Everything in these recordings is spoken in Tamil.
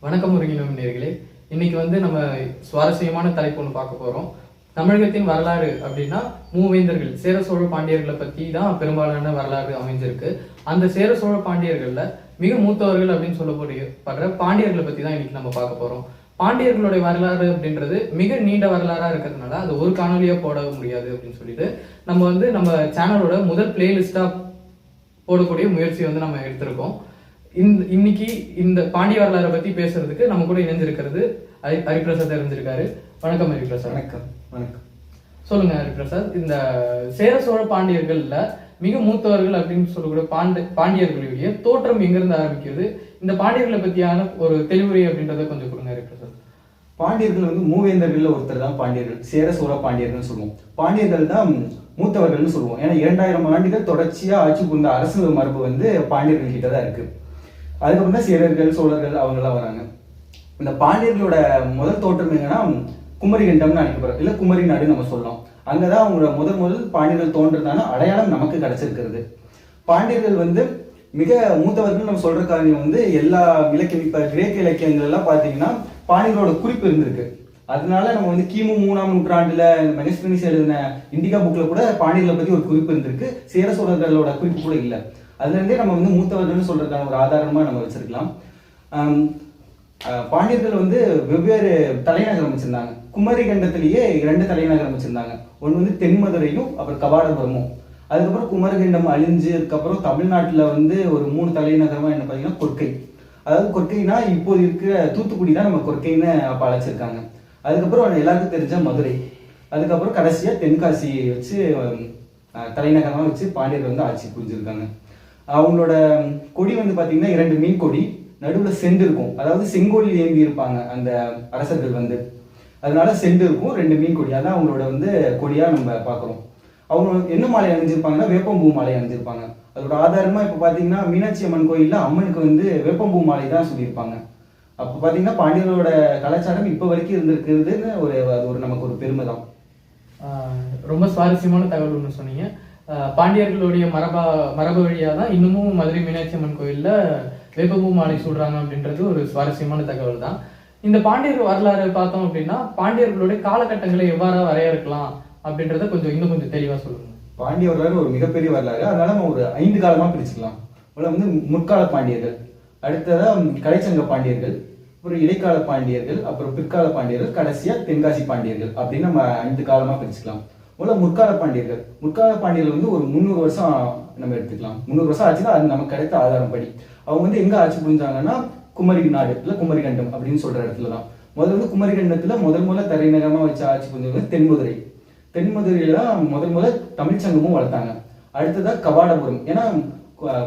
வணக்கம் ஒருங்கிணைந்த நேயர்களே. இன்னைக்கு நம்ம சுவாரஸ்யமான தலைப்பு ஒன்று பார்க்க போறோம். தமிழகத்தின் வரலாறு அப்படின்னா மூவேந்தர்கள் சேர சோழ பாண்டியர்களை பத்தி தான் பெரும்பாலான வரலாறு அமைஞ்சிருக்கு. அந்த சேர சோழ பாண்டியர்கள்ல மிக மூத்தவர்கள் அப்படின்னு சொல்லப்படுற பாண்டியர்களை பத்தி தான் இன்னைக்கு நம்ம பார்க்க போறோம். பாண்டியர்களுடைய வரலாறு அப்படின்றது மிக நீண்ட வரலாறா இருக்கிறதுனால அது ஒரு காணொலியா போட முடியாது அப்படின்னு சொல்லிட்டு நம்ம சேனலோட முதல் பிளேலிஸ்டா போடக்கூடிய முயற்சி நம்ம எடுத்திருக்கோம். இன்னைக்கு இந்த பாண்டிய வரலாறை பத்தி பேசுறதுக்கு நம்ம கூட இணைஞ்சிருக்கிறது ஹரிபிரசாத் இருந்திருக்காரு. வணக்கம் ஹரிபிரசாத். வணக்கம். வணக்கம். சொல்லுங்க ஹரிபிரசாத், இந்த சேர சோழ பாண்டியர்கள்ல மிக மூத்தவர்கள் அப்படின்னு சொல்லக்கூடிய பாண்டியர்களுடைய தோற்றம் எங்கிருந்து ஆரம்பிக்கிறது, இந்த பாண்டியர்களை பத்தியான ஒரு தெளிவுரை அப்படின்றத கொஞ்சம் கொடுங்க ஹரிபிரசாத். பாண்டியர்கள் மூவேந்தர்கள் ஒருத்தர் தான் பாண்டியர்கள். சேர சோழ பாண்டியர்கள் சொல்லுவோம். பாண்டியர்கள் தான் மூத்தவர்கள் சொல்லுவோம். ஏன்னா 2000 ஆண்டுகள் தொடர்ச்சியா ஆட்சி புரிந்த அரசு மரபு பாண்டியர்கள் கிட்ட தான் இருக்கு. அதுக்கப்புறம் தான் சேரர்கள் சோழர்கள் அவங்கெல்லாம் வராங்க. இந்த பாண்டியர்களோட முதல் தோற்றம் எங்கன்னா குமரிகண்டம்னு அழைக்கப்படுறது, இல்ல குமரி நாடு நம்ம சொல்லலாம். அங்கதான் அவங்களோட முதல் பாண்டியர்கள் தோன்றதான அடையாளம் நமக்கு கிடைச்சிருக்கிறது. பாண்டியர்கள் மிக மூத்தவர்கள் நம்ம சொல்ற காரணம் எல்லா இலக்கியம், இப்ப கிரேக்க இலக்கியங்கள் எல்லாம் பாத்தீங்கன்னா பாண்டியர்களோட குறிப்பு இருந்திருக்கு. அதனால நம்ம கிமு 3ஆம் நூற்றாண்டுல மெகஸ்தனிஸ் எழுதின இண்டிகா புக்ல கூட பாண்டியர்களை பத்தி ஒரு குறிப்பு இருந்திருக்கு. சேர சோழர்களோட குறிப்பு கூட இல்லை. அதுல இருந்தே நம்ம மூத்தவர்கள் சொல்றதுக்கான ஒரு ஆதாரமா நம்ம வச்சிருக்கலாம். பாண்டியர்கள் வெவ்வேறு தலைநகரம் வச்சிருந்தாங்க. குமரி கண்டத்திலேயே 2 தலைநகரம் வச்சிருந்தாங்க. ஒன்று தென்மதுரையும் அப்புறம் கபாடபுரமும். அதுக்கப்புறம் குமரிகண்டம் அழிஞ்சதுக்கப்புறம் தமிழ்நாட்டுல ஒரு 3 தலைநகரமா என்ன பாத்தீங்கன்னா கொற்கை. அதாவது கொற்கைனா இப்போது இருக்கிற தூத்துக்குடி தான் நம்ம கொற்கைன்னு அப்ப அழைச்சிருக்காங்க. அதுக்கப்புறம் எல்லாருக்கும் தெரிஞ்ச மதுரை. அதுக்கப்புறம் கடைசியா தென்காசி வச்சு தலைநகரமா வச்சு பாண்டியர்கள் ஆட்சி புரிஞ்சிருக்காங்க. அவங்களோட கொடி பாத்தீங்கன்னா 2 மீன் கொடி, நடுவுல செண்டு இருக்கும். அதாவது செங்கோடி ஏந்தி இருப்பாங்க அந்த அரசர்கள். அதனால செண்டு இருக்கும், 2 மீன் கொடி. அதான் அவங்களோட கொடியா நம்ம பாக்குறோம். அவங்க என்ன மாலை அணிஞ்சிருப்பாங்கன்னா வேப்பம்பூ மாலை அணிஞ்சிருப்பாங்க. அதோட ஆதாரமா இப்ப பாத்தீங்கன்னா மீனாட்சி அம்மன் கோயில்ல அம்மனுக்கு வேப்பம்பூ மாலை தான் சொல்லியிருப்பாங்க. அப்ப பாத்தீங்கன்னா பாண்டியர்களோட கலாச்சாரம் இப்ப வரைக்கும் இருந்திருக்குதுன்னு ஒரு நமக்கு ஒரு பெருமை தான். ரொம்ப சுவாரஸ்யமான தகவல் ஒன்று சொன்னீங்க. பாண்டியர்களுடைய மரபு வழியா தான் இன்னமும் மதுரை மீனாட்சி அம்மன் கோயில்ல வேப்பம்பூ மாலை சூடுறாங்க அப்படின்றது ஒரு சுவாரஸ்யமான தகவல் தான். இந்த பாண்டியர் வரலாறு பார்த்தோம் அப்படின்னா பாண்டியர்களுடைய காலகட்டங்களை எவ்வாறு வரையறுக்கலாம் அப்படின்றத இன்னும் கொஞ்சம் தெளிவா சொல்லுங்க. பாண்டிய வரலாறு ஒரு மிகப்பெரிய வரலாறு. அதனால நம்ம ஒரு 5 காலமா பிரிச்சுக்கலாம். முற்கால பாண்டியர்கள், அடுத்ததா கலைச்சங்க பாண்டியர்கள், அப்புறம் இடைக்கால பாண்டியர்கள், அப்புறம் பிற்கால பாண்டியர்கள், கடைசியா தென்காசி பாண்டியர்கள் அப்படின்னு நம்ம 5 காலமா பிரிச்சுக்கலாம். முற்கால பாண்டியர்கள் ஒரு 300 வருஷம் நம்ம எடுத்துக்கலாம். 300 வருஷம் ஆச்சுன்னா அது நமக்கு கிடைத்த ஆதாரம் படி அவங்க எங்க ஆட்சி புரிஞ்சாங்கன்னா குமரி நாடு இல்ல குமரிகண்டம் அப்படின்னு சொல்ற இடத்துலதான். குமரிகண்டத்துல முதல் தலைநகரமா வச்சு ஆட்சி புரிஞ்சது தென்மதுரை. தென்மதுரையில தான் முதல் தமிழ் சங்கமும் வளர்த்தாங்க. அடுத்ததா கபாடபுரம். ஏன்னா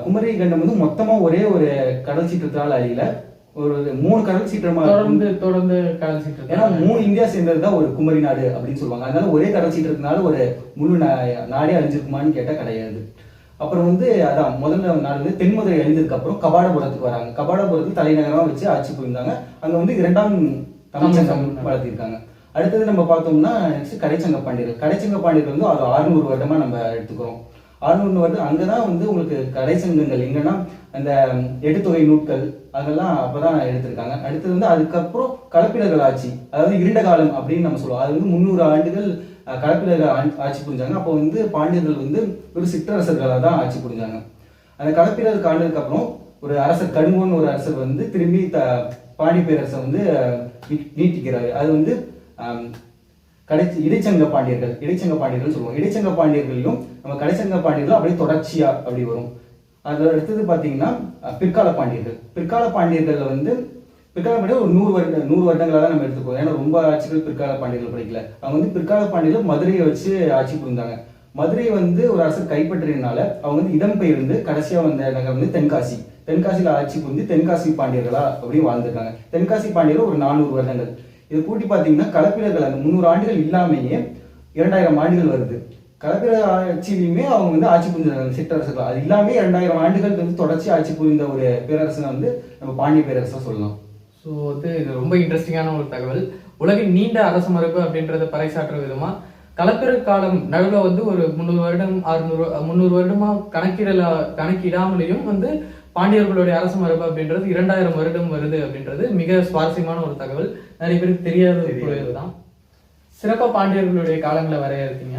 குமரிகண்டம் மொத்தமா ஒரே ஒரு கடல் சீற்றத்தால் அழியல, ஒரு 3 கடல் சீற்றமா தொடர்ந்து கடல் சீற்றம். ஏன்னா 3 இந்தியா சேர்ந்ததுதான் ஒரு குமரி நாடு அப்படின்னு சொல்லுவாங்க. அதனால ஒரே கடல் சீற்றத்தினால ஒரு முழு நாடே அழிஞ்சிருக்குமான்னு கேட்டா கிடையாது. அப்புறம் அதான் முதல்ல நாடு தென்மதுரை அழிந்ததுக்கு அப்புறம் கபாடபுரத்துக்கு வராங்க. கபாடபுரத்துக்கு தலைநகரமா வச்சு ஆட்சி புரிந்தாங்க. அங்க 2ஆம் தமிழ் சங்கம் வளர்த்திருக்காங்க. அடுத்தது நம்ம பார்த்தோம்னா கடைச்சங்க பாண்டியர்கள். கடைச்சங்க பாண்டியர்கள் அது 600 வருடமா நம்ம எடுத்துக்கிறோம். 600 வருடம் அங்கதான் உங்களுக்கு கடைச்சங்கங்கள் எங்கன்னா அந்த எடுத்தொகை நூட்கள் அதெல்லாம் அப்பதான் எடுத்திருக்காங்க. அடுத்தது அதுக்கப்புறம் கலப்பினர்கள் ஆட்சி, அதாவது இருண்ட காலம் அப்படின்னு நம்ம சொல்லுவோம். அது 300 ஆண்டுகள் கலப்பினர்கள் ஆட்சி புரிஞ்சாங்க. அப்போ பாண்டியர்கள் ஒரு சிற்றரசர்களாக தான் ஆட்சி புரிஞ்சாங்க. அந்த கலப்பினர்கள் ஆண்டதுக்கு அப்புறம் ஒரு அரசர் கடுங்கோன்னு ஒரு அரசர் திரும்பி பாண்டிய பேரரசை நீட்டிக்கிறாரு. அது இடைச்சங்க பாண்டியர்கள் சொல்லுவோம். இடைச்சங்க பாண்டியர்களையும் நம்ம கடைச்சங்க பாண்டியர்கள் அப்படியே தொடர்ச்சியா அப்படி வரும். அது அடுத்தது பாத்தீங்கன்னா பிற்கால பாண்டியர்கள். பிற்கால பாண்டியர்கள் பிற்கால பாண்டியர்கள் ஒரு 100 வருடங்களா தான் நம்ம எடுத்துக்கோம். ஏன்னா ரொம்ப ஆட்சிகள் பிற்கால பாண்டியர்கள் படிக்கல. அவங்க பிற்கால பாண்டியர்கள் மதுரையை வச்சு ஆட்சி புரிந்தாங்க. மதுரையை ஒரு அரசர் கைப்பற்றினால அவங்க இடம்பெயர்ந்து கடைசியா வந்த நகரம் தென்காசி. தென்காசியில ஆட்சி புரிஞ்சு தென்காசி பாண்டியர்களா அப்படின்னு வாழ்ந்துருக்காங்க. தென்காசி பாண்டியர்கள் ஒரு 400 வருடங்கள். இது கூட்டி பாத்தீங்கன்னா கலப்பினர்கள் அந்த 300 ஆண்டுகள் இல்லாமையே 2000 ஆண்டுகள் வருது. கலப்பின ஆட்சியிலுமே அவங்க ஆட்சி புரிஞ்சாங்க சிற்றரசர்கள். அது இல்லாம 2000 ஆண்டுகள் தொடர்ச்சி ஆட்சி புரிந்த ஒரு பேரரசு நம்ம பாண்டிய பேரரசா சொல்லலாம். ஸோ இது ரொம்ப இன்ட்ரெஸ்டிங்கான ஒரு தகவல். உலகின் நீண்ட அரச மரபு அப்படின்றத பறைசாற்ற விதமா கலப்பிற காலம் நடுவில் ஒரு 300 வருடம் 300 வருடமா கணக்கிடாமலையும் பாண்டியர்களுடைய அரச மரபு அப்படின்றது 2000 வருடம் வருது அப்படின்றது மிக சுவாரஸ்யமான ஒரு தகவல். நிறைய பேருக்கு தெரியாத ஒரு இதுதான். சிறப்பா பாண்டியர்களுடைய காலங்களை வரையறுத்தீங்க.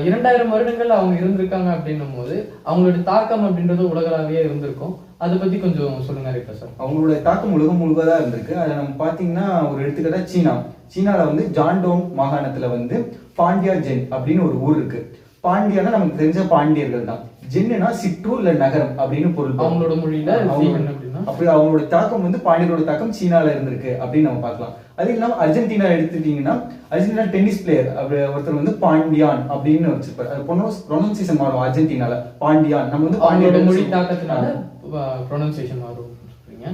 2000 வருடங்கள் அவங்க இருந்திருக்காங்க அப்படின்னும் போது அவங்களுடைய தாக்கம் அப்படின்றது உலகளாவியே இருந்திருக்கும். அதை பத்தி கொஞ்சம் சொல்லுங்க ஹரிப்பா சார். அவங்களுடைய தாக்கம் உலகம் முழுவதா இருந்திருக்கு. அதுல நம்ம பாத்தீங்கன்னா ஒரு எடுத்துக்கிட்டா சீனால வந்து ஜான்டோங் மாகாணத்துல வந்து பாண்டியா ஜென் அப்படின்னு ஒரு ஊர் இருக்கு. பாண்டியானா நமக்கு தெரிஞ்ச பாண்டியர்கள் தான். ஜென்னுனா சிற்றூர் இல்ல நகரம் அப்படின்னு பொருள். அவங்களோட மொழியில அப்படி அவங்களோட தாக்கம் வந்து பாண்டியரோட தாக்கம் சீனால இருந்திருக்கு அப்படின்னு நம்ம பார்க்கலாம். அது இல்லாம அர்ஜென்டினா எடுத்துட்டீங்கன்னா அர்ஜென்டினா டென்னிஸ் பிளேயர் அப்படி ஒருத்தர் வந்து பாண்டியான் அப்படின்னு வச்சிருப்பாரு. அது ப்ரொனன்சியேஷன் மாறும். அர்ஜென்டினால பாண்டியான் நம்ம வந்து பாண்டியோட மொழி தாக்கத்தினால ப்ரொனன்சியேஷன் மாறும் சொல்றீங்க.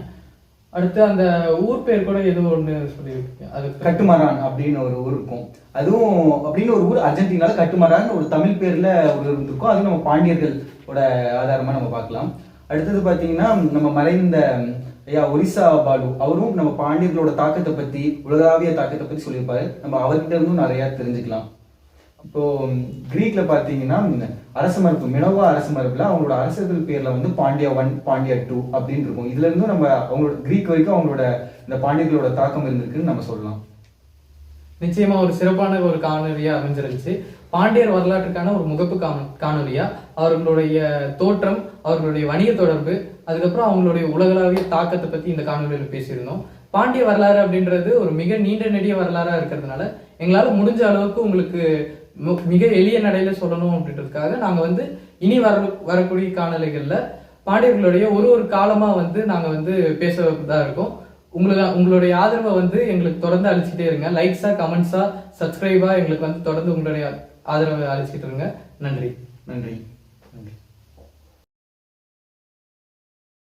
அடுத்து அந்த ஊர் பேர் கூட ஏதோ ஒண்ணு சொல்லியிருக்கீங்க. அது கட்டுமரான் அப்படின்னு ஒரு ஊர் இருக்கும். அதுவும் அப்படின்னு ஒரு ஊர் அர்ஜென்டினால கட்டுமரான் ஒரு தமிழ் பேர்ல ஒரு இருந்திருக்கும். அது நம்ம பாண்டியர்களோட ஆதாரமா நம்ம பார்க்கலாம். அடுத்தது பாத்தீங்கன்னா நம்ம மறைந்த ஐயா ஒரிசா பாலு அவரும் நம்ம பாண்டியர்களோட தாக்கத்தை பத்தி உலகாவிய தாக்கத்தை பத்தி சொல்லியிருப்பாரு. நம்ம அவர்கிட்ட இருந்தும் நிறைய தெரிஞ்சுக்கலாம். இப்போ கிரீக்ல பாத்தீங்கன்னா அரச மரபு மினோவா அரச மரபுல அவங்களோட அரசர்கள் பேர்ல வந்து பாண்டியா 1 பாண்டியா 2 அப்படின்னு இருக்கும். இதுல இருந்தும் நம்ம அவங்களோட கிரீக் வரைக்கும் அவங்களோட இந்த பாண்டியர்களோட தாக்கம் இருந்திருக்குன்னு நம்ம சொல்லலாம். நிச்சயமா ஒரு சிறப்பான ஒரு காணொலியா அமைஞ்சிருந்துச்சு. பாண்டியர் வரலாற்றுக்கான ஒரு முகப்பு காணொலியா அவர்களுடைய தோற்றம், அவர்களுடைய வணிக தொடர்பு, அதுக்கப்புறம் அவங்களுடைய உலகளாவிய தாக்கத்தை பத்தி இந்த காணொலியில பேசியிருந்தோம். பாண்டிய வரலாறு அப்படின்றது ஒரு மிக நீண்ட நெடிய வரலாறா இருக்கிறதுனால எங்களால முடிஞ்ச அளவுக்கு உங்களுக்கு மிக எளிய நடையில சொல்லணும் அப்படின்றதுக்காக நாங்க வந்து இனி வரக்கூடிய காணொலிகள்ல பாண்டியர்களுடைய ஒரு காலமா வந்து நாங்க வந்து பேசதா இருக்கோம். உங்களுடைய ஆதரவை வந்து எங்களுக்கு தொடர்ந்து அளிச்சுட்டே இருங்க. லைக்ஸா, கமெண்ட்ஸா, சப்ஸ்கிரைபா எங்களுக்கு வந்து தொடர்ந்து உங்களுடைய ஆதரவை அளிச்சுட்டு இருங்க. நன்றி. நன்றி. நன்றி.